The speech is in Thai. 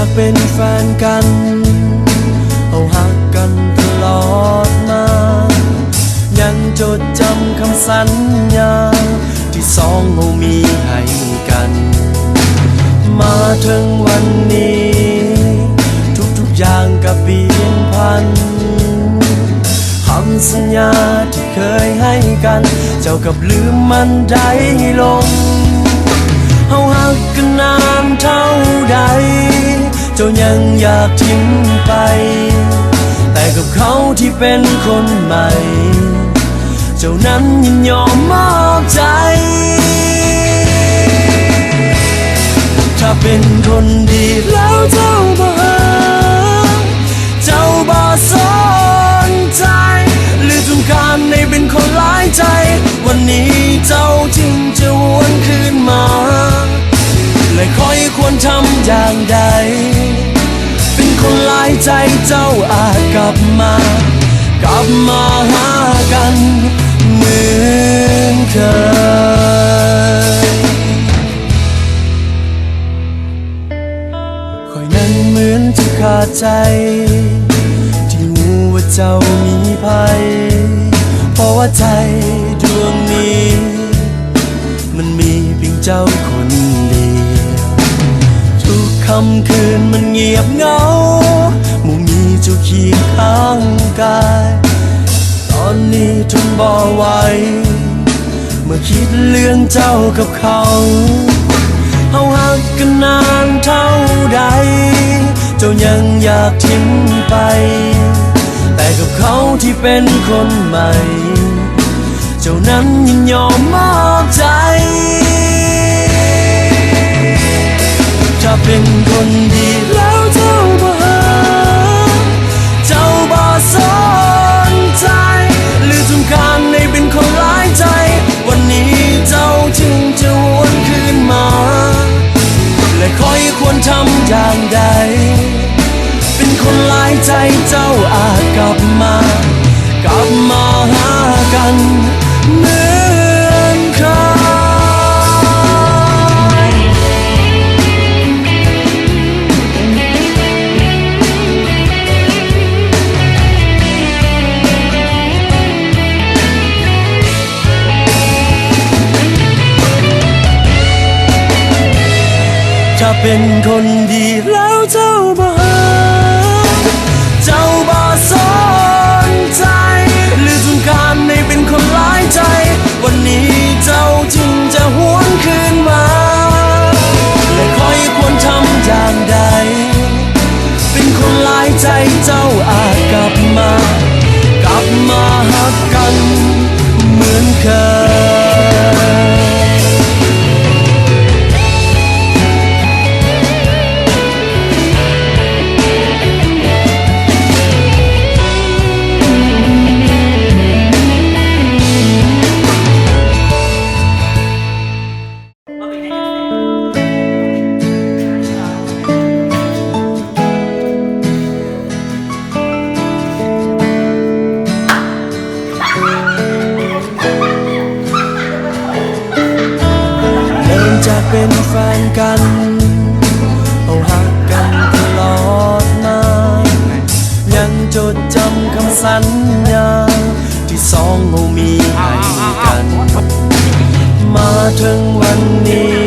จากเป็นแฟนกันเอาหักกันตลอดมายังจดจำคำสัญญาที่สองเรามีให้กันมาถึงวันนี้ทุกอย่างก็เปลี่ยนพันคำสัญญาที่เคยให้กันเจ้ากับลืมมันได้ลงเฮาหักกันนานเท่าใดเจ้ายังอยากทิ้งไปแต่กับเขาที่เป็นคนใหม่เจ้านั้นยินยอมมอบใจถ้าเป็นคนดีแล้วเจ้าบ่เจ้าบ่สนใจหรือต้องการให้เป็นคนหลายใจวันนี้เจ้าจึงจะวนคืนมาและคอยควรทำอย่างใดเป็นคนหลายใจเจ้าอาจกลับมาหากันเหมือนเคยคอยนั้นเหมือนจะขาดใจที่รู้ว่าเจ้ามีภัยเพราะว่าใจดวงนี้มันมีเพียงเจ้าคนเดียวทุกค่ำคืนมันเงียบเหงาไม่มีเจ้าเคียงข้างกายตอนนี้ทนบ่ไหวเมื่อคิดเรื่องเจ้ากับเขาเฮาหักกันนานเท่าใดเจ้ายังอยากทิ้งไปแต่กับเขาที่เป็นคนใหม่เจ้านั้นยินยอมมอบใจถ้าเป็นคนดีแล้วเจ้าบ่สนใจหรือต้องการให้เป็นคนหลายใจวันนี้เจ้าจึงจะวนคืนมาและคอยควรทำอย่างใดเป็นคนหลายใจเจ้าอาจกลับมาหากันเหมือนเคยถ้าเป็นคนดีแล้วเจ้าบ่สนใจหรือต้องการให้เป็นคนหลายใจวันนี้เจ้าจึงจะหวนคืนมาและคอยควรทำอย่างใดเป็นคนหลายใจเจ้าอาจกลับมาหักกันเหมือนเคยจากเป็นแฟนกันเอาหักกันตลอดมายังจดจำคำสัญญาที่สองเรามีให้กันมาถึงวันนี้